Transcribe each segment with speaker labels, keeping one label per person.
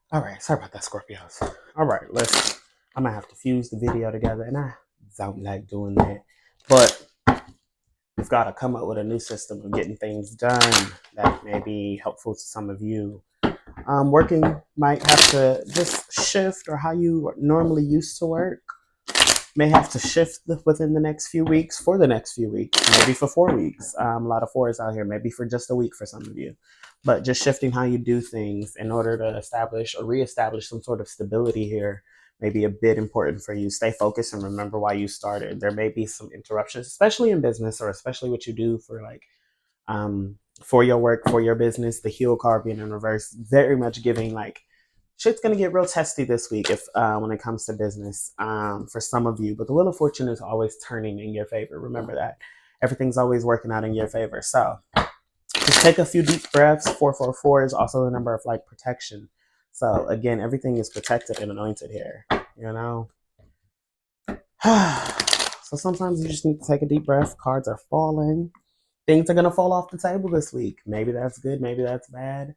Speaker 1: All right, sorry about that, Scorpios. All right, I'm gonna have to fuse the video together, and I don't like doing that. But we've got to come up with a new system of getting things done that may be helpful to some of you. Working might have to just shift, or how you normally used to work may have to shift within the next few weeks, for the next few weeks, maybe for 4 weeks. A lot of fours out here, maybe for just a week for some of you. But just shifting how you do things in order to establish or reestablish some sort of stability here may be a bit important for you. Stay focused and remember why you started. There may be some interruptions, especially in business, or especially what you do for for your work, for your business. The heel card being in reverse, very much giving like shit's gonna get real testy this week if when it comes to business for some of you. But the wheel of fortune is always turning in your favor. Remember that everything's always working out in your favor. So just take a few deep breaths. 444 is also the number of like protection. So again, everything is protected and anointed here. You know. So sometimes you just need to take a deep breath. Cards are falling. Things are gonna fall off the table this week. Maybe that's good. Maybe that's bad.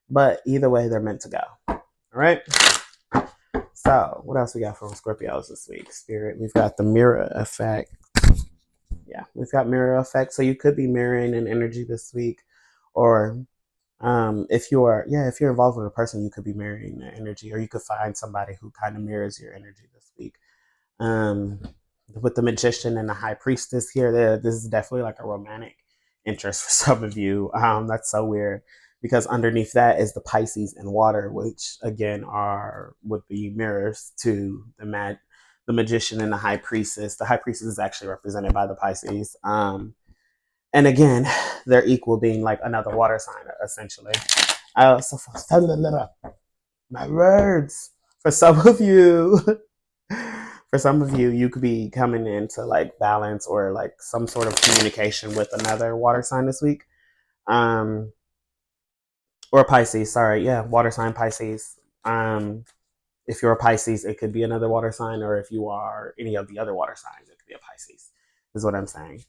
Speaker 1: But either way, they're meant to go. All right. So, what else we got from Scorpios this week? Spirit, we've got the mirror effect. Yeah, we've got mirror effect. So you could be mirroring an energy this week, or if you're involved with a person, you could be mirroring their energy, or you could find somebody who kind of mirrors your energy this week. Um, with the magician and the high priestess here, this is definitely like a romantic interest for some of you. That's so weird because underneath that is the Pisces and water, which again would be mirrors to the magician and the high priestess. The high priestess is actually represented by the Pisces. And again, they're equal, being like another water sign essentially. So my words for some of you. For some of you, you could be coming into like balance or like some sort of communication with another water sign this week. Um, or Pisces, sorry. Yeah, water sign Pisces. If you're a Pisces, it could be another water sign, or if you are any of the other water signs, it could be a Pisces, is what I'm saying.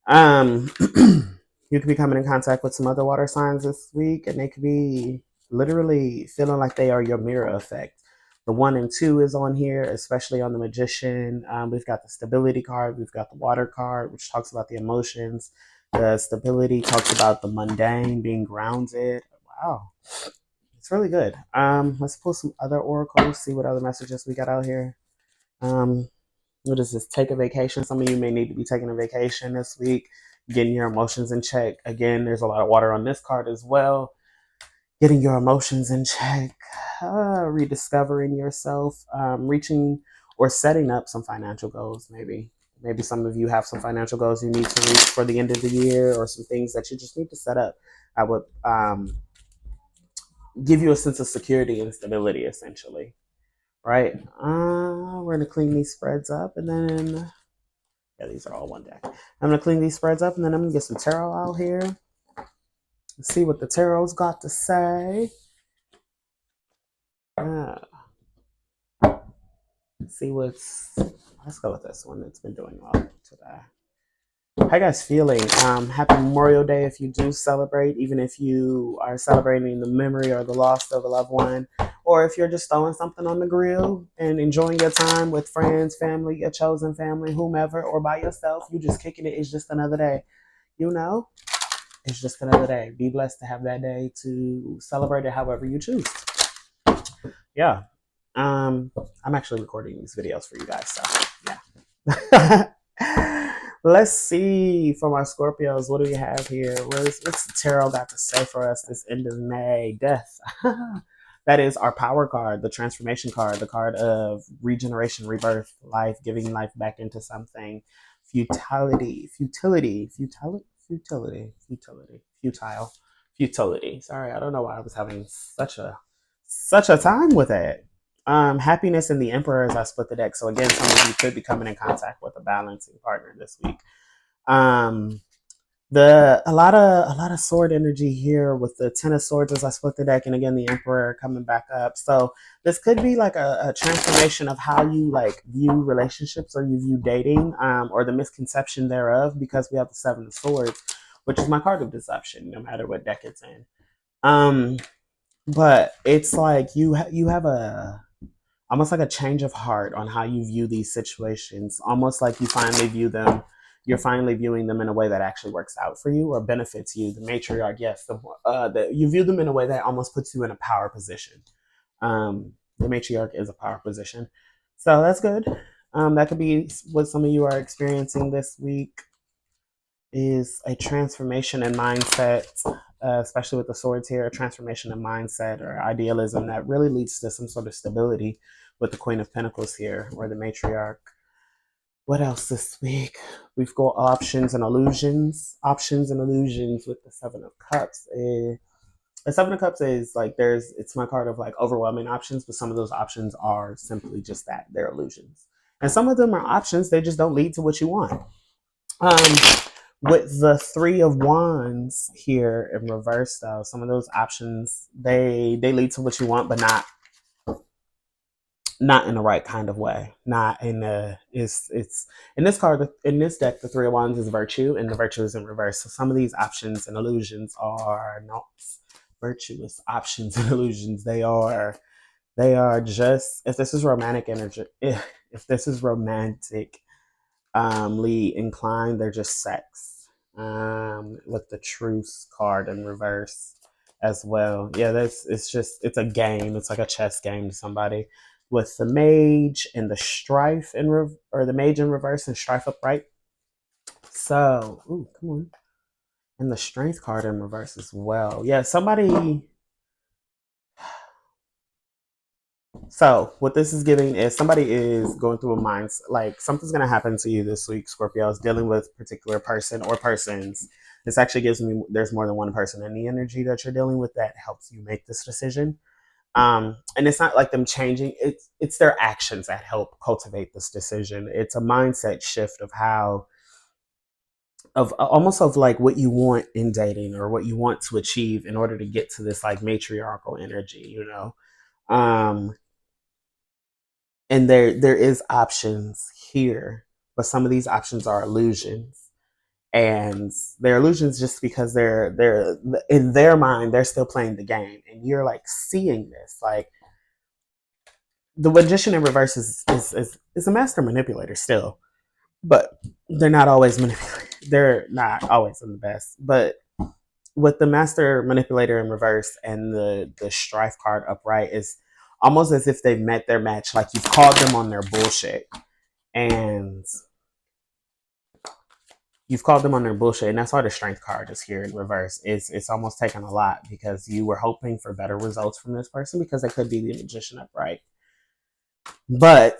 Speaker 1: Um, you could be coming in contact with some other water signs this week, and they could be literally feeling like they are your mirror effect. The 1 and 2 is on here, especially on the magician. We've got the stability card, we've got the water card, which talks about the emotions. The stability talks about the mundane, being grounded. Wow, it's really good. Let's pull some other oracles, see what other messages we got out here. Um, what is this? Take a vacation. Some of you may need to be taking a vacation this week, getting your emotions in check. Again, there's a lot of water on this card as well. Getting your emotions in check, rediscovering yourself, reaching or setting up some financial goals. Maybe some of you have some financial goals you need to reach for the end of the year, or some things that you just need to set up. I would give you a sense of security and stability, essentially. Right? We're gonna clean these spreads up, and then yeah, these are all one deck. I'm gonna clean these spreads up, and then I'm gonna get some tarot out here. Let's see what the tarot's got to say. Uh, see what's. Let's go with this one. It's been doing well today. How you guys feeling? Happy Memorial Day if you do celebrate, even if you are celebrating the memory or the loss of a loved one, or if you're just throwing something on the grill and enjoying your time with friends, family, your chosen family, whomever, or by yourself. You just kicking it. It's just another day. You know, it's just another day. Be blessed to have that day to celebrate it however you choose. Yeah. I'm actually recording these videos for you guys, so yeah. Let's see from our Scorpios, what do we have here? What's the tarot got to say for us this end of May? Death. That is our power card, the transformation card, the card of regeneration, rebirth, life, giving life back into something. Futility. Sorry, I don't know why I was having such a time with it. Happiness and the Emperor as I split the deck. So again, some of you could be coming in contact with a balancing partner this week. Um, the a lot of sword energy here with the Ten of Swords as I split the deck, and again the Emperor coming back up. So this could be like a transformation of how you like view relationships, or you view dating, or the misconception thereof, because we have the Seven of Swords, which is my card of deception, no matter what deck it's in. Um, but it's like you have a almost like a change of heart on how you view these situations. Almost like you finally view them, you're finally viewing them in a way that actually works out for you or benefits you. The matriarch, yes, you view them in a way that almost puts you in a power position. The matriarch is a power position, so that's good. That could be what some of you are experiencing this week is a transformation in mindset, especially with the swords here, a transformation in mindset or idealism that really leads to some sort of stability with the Queen of Pentacles here or the matriarch. What else this week? We've got options and illusions. Options and illusions with the Seven of Cups. The Seven of Cups is like it's my card of like overwhelming options, but some of those options are simply just that, they're illusions. And some of them are options, they just don't lead to what you want. Um, with the Three of Wands here in reverse, though, some of those options they lead to what you want, but not in the right kind of way. Not in a it's in this card in this deck. The Three of Wands is virtue, and the virtue is in reverse. So some of these options and illusions are not virtuous options and illusions. They are just, if this is romantic energy, if this is romantic inclined, they're just sex. With the truce card in reverse as well. Yeah, it's a game. It's like a chess game to somebody. With the mage and the strife or the mage in reverse and strife upright. So, ooh, come on. And the strength card in reverse as well. Yeah, somebody. So what this is giving is somebody is going through a mind, like something's going to happen to you this week. Scorpio is dealing with a particular person or persons. This actually gives me there's more than one person in the energy that you're dealing with that helps you make this decision. And it's not like them changing. It's their actions that help cultivate this decision. It's a mindset shift of how of almost of like what you want in dating or what you want to achieve in order to get to this like matriarchal energy. And there is options here, but some of these options are illusions, and they're illusions just because they're in their mind they're still playing the game, and you're like seeing this like the magician in reverse is a master manipulator still, but they're not always they're not always in the best, but with the master manipulator in reverse and the strife card upright is almost as if they've met their match, like you've called them on their bullshit, and that's why the strength card is here in reverse. It's almost taken a lot because you were hoping for better results from this person because they could be the magician upright. But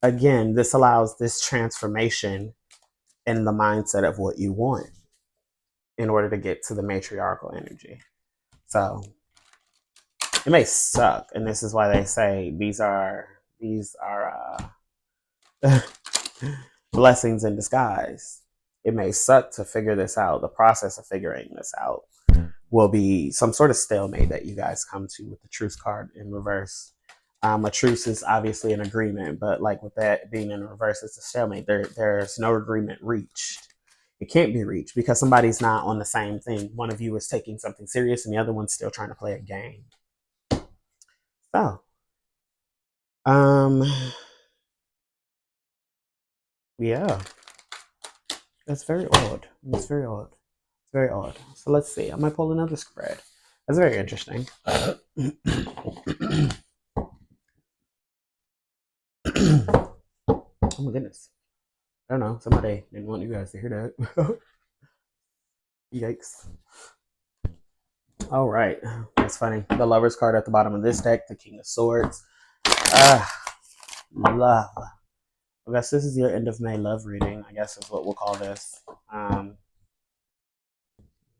Speaker 1: again, this allows this transformation in the mindset of what you want in order to get to the matriarchal energy. So it may suck, and this is why they say these are blessings in disguise. It may suck to figure this out. The process of figuring this out will be some sort of stalemate that you guys come to with the truce card in reverse. A truce is obviously an agreement, but like with that being in reverse, it's a stalemate. There's no agreement reached. It can't be reached because somebody's not on the same thing. One of you is taking something serious and the other one's still trying to play a game. So, yeah, that's very odd. It's very odd. It's very odd. So let's see. I might pull another spread. That's very interesting. Oh my goodness. I don't know. Somebody didn't want you guys to hear that. Yikes. All right. That's funny. The Lover's card at the bottom of this deck, the King of Swords. Love. I guess this is your end of May love reading, I guess is what we'll call this.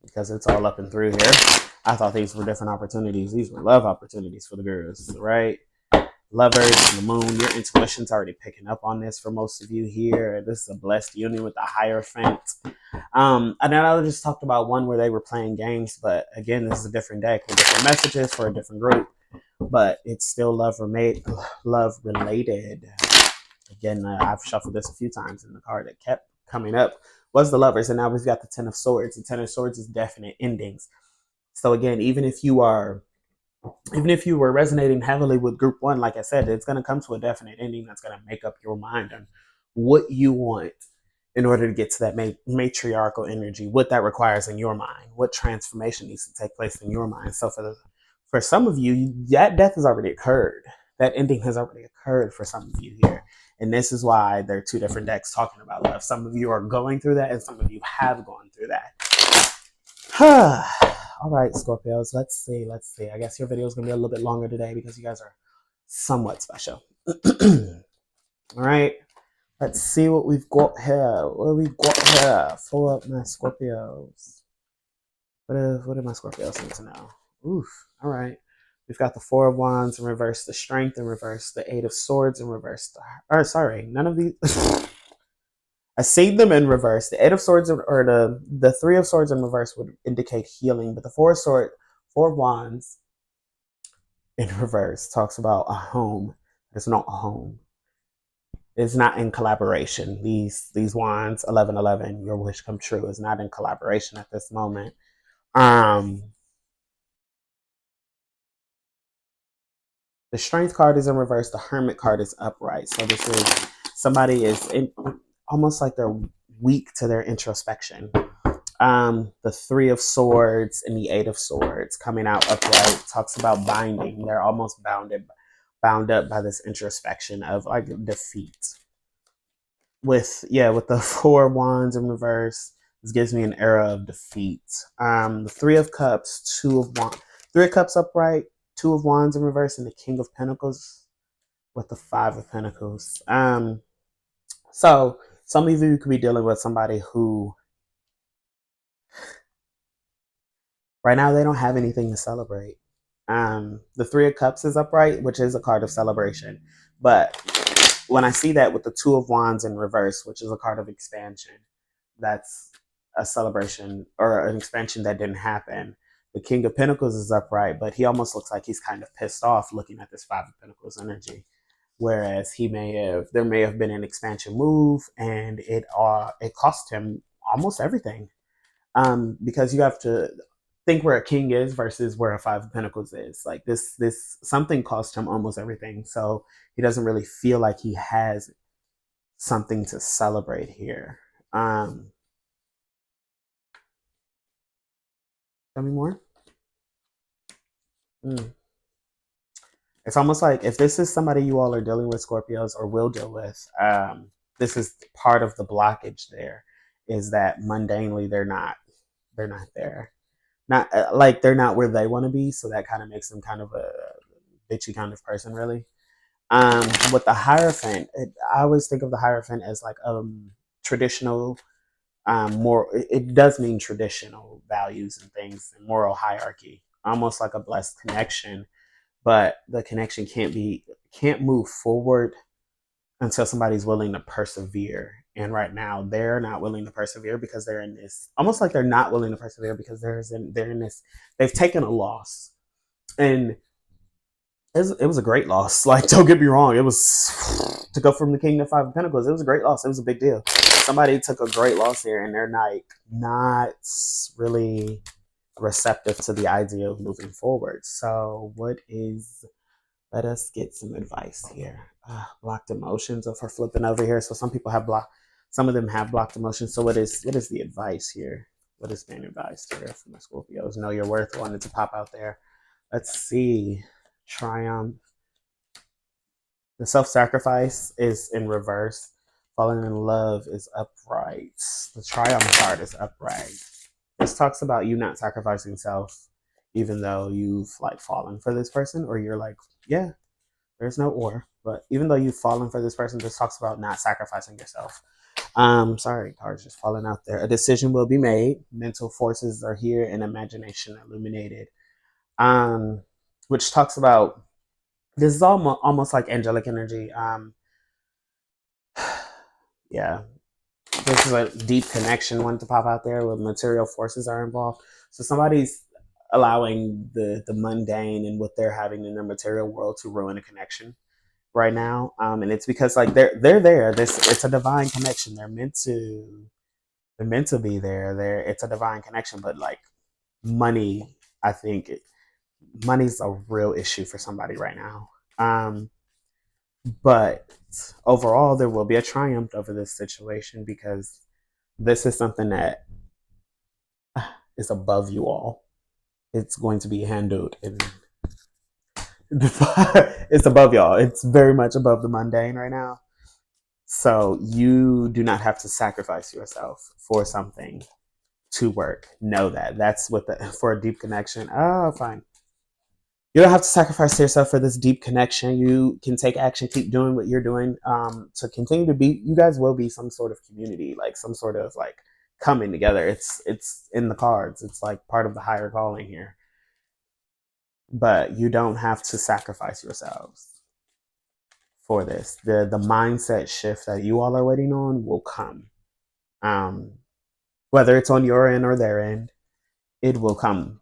Speaker 1: Because it's all up and through here. I thought these were different opportunities. These were love opportunities for the girls, right? Lovers, the moon, your intuition's already picking up on this for most of you here. This is a blessed union with the Hierophant. And then I just talked about one where they were playing games, but again, this is a different deck with different messages for a different group, but it's still love related. Again, I've shuffled this a few times, and the card that kept coming up was the Lovers, and now we've got the Ten of Swords. The Ten of Swords is definite endings. So again, even if you are even if you were resonating heavily with group one, like I said, it's going to come to a definite ending that's going to make up your mind on what you want in order to get to that matriarchal energy, what that requires in your mind, what transformation needs to take place in your mind. So for some of you, that death has already occurred. That ending has already occurred for some of you here. And this is why there are two different decks talking about love. Some of you are going through that, and some of you have gone through that. All right, Scorpios, let's see. I guess your video is going to be a little bit longer today because you guys are somewhat special. All right, let's see what we've got here. What do we got here for my Scorpios? What do my Scorpios need to know? Oof, all right. We've got the Four of Wands in reverse, the Strength in reverse, the Eight of Swords in reverse. None of these. I see them in reverse. The Eight of Swords or the Three of Swords in reverse would indicate healing, but the Four of Wands in reverse talks about a home. It's not a home. It's not in collaboration. These wands, 1111, your wish come true, is not in collaboration at this moment. The Strength card is in reverse. The Hermit card is upright. So this is somebody is almost like they're weak to their introspection. The Three of Swords and the Eight of Swords coming out upright talks about binding. They're almost bound up by this introspection of like defeat. With the Four of Wands in reverse, this gives me an era of defeat. The Three of Cups, Three of Cups upright, Two of Wands in reverse, and the King of Pentacles with the Five of Pentacles. So some of you could be dealing with somebody who right now they don't have anything to celebrate. The Three of Cups is upright, which is a card of celebration. But when I see that with the Two of Wands in reverse, which is a card of expansion, that's a celebration or an expansion that didn't happen. The King of Pentacles is upright, but he almost looks like he's kind of pissed off looking at this Five of Pentacles energy. Whereas there may have been an expansion move, and it cost him almost everything. Because you have to think where a king is versus where a Five of Pentacles is. Like this something cost him almost everything. So he doesn't really feel like he has something to celebrate here. Tell me more. It's almost like if this is somebody you all are dealing with, Scorpios, or will deal with, this is part of the blockage there, is that mundanely they're not there. Not like they're not where they want to be, so that kind of makes them kind of a bitchy kind of person, really. With the Hierophant, I always think of the Hierophant as like traditional, more. It does mean traditional values and things, and moral hierarchy, almost like a blessed connection. But the connection can't move forward until somebody's willing to persevere. And right now, they're not willing to persevere because they're in this, almost like they're not willing to persevere because they're in this. They've taken a loss, and it was a great loss. Like, don't get me wrong, it was to go from the King to Five of Pentacles. It was a great loss. It was a big deal. Somebody took a great loss here, and they're like not really receptive to the idea of moving forward. So, let us get some advice here. Blocked emotions of her flipping over here. So some people have some of them have blocked emotions. So what is the advice here? What is being advised here from the Scorpios? Know your worth. Wanted to pop out there. Let's see. Triumph. The self-sacrifice is in reverse. Falling in love is upright. The Triumph card is upright. This talks about you not sacrificing self, even though you've like fallen for this person, or you're like, yeah, there's no or, but even though you've fallen for this person, this talks about not sacrificing yourself. Sorry, cards just falling out there. A decision will be made. Mental forces are here and imagination illuminated. Which talks about, this is almost like angelic energy. Yeah, this is a deep connection one to pop out there where material forces are involved. So somebody's allowing the mundane and what they're having in their material world to ruin a connection right now. And it's because like they're there. It's a divine connection. They're meant to be there. It's a divine connection, but like money, I think Money's a real issue for somebody right now. But overall, there will be a triumph over this situation because this is something that is above you all. It's going to be handled in it's above y'all. It's very much above the mundane right now. So you do not have to sacrifice yourself for something to work. Know that. That's what the for a deep connection. Oh, fine. You don't have to sacrifice yourself for this deep connection. You can take action, keep doing what you're doing to continue to be. You guys will be some sort of community, like some sort of like coming together. It's in the cards. It's like part of the higher calling here. But you don't have to sacrifice yourselves for this. The mindset shift that you all are waiting on will come. Um, Whether it's on your end or their end, it will come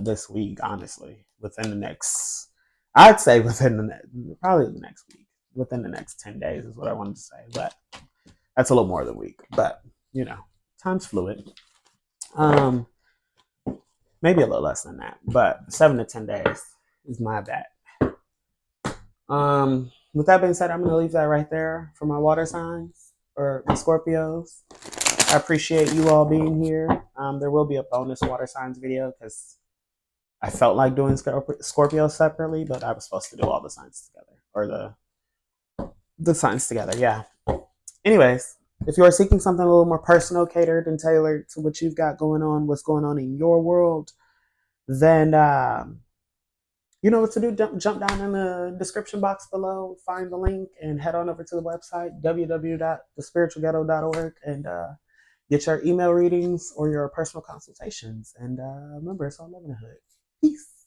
Speaker 1: this week. Honestly, within the next, I'd say within probably the next week, within the next 10 days is what I wanted to say. But that's a little more than a week. But you know, time's fluid. Um, Maybe a little less than that, but 7 to 10 days is my bet. With that being said, I'm going to leave that right there for my water signs or the Scorpios. I appreciate you all being here. There will be a bonus water signs video because I felt like doing Scorpio separately, but I was supposed to do all the signs together or the signs together. Yeah. Anyways, if you are seeking something a little more personal, catered, and tailored to what you've got going on, what's going on in your world, then you know what to do. Jump down in the description box below, find the link, and head on over to the website, www.TheSpiritualGhetto.org, and get your email readings or your personal consultations. And remember, it's all love in the hood. Peace.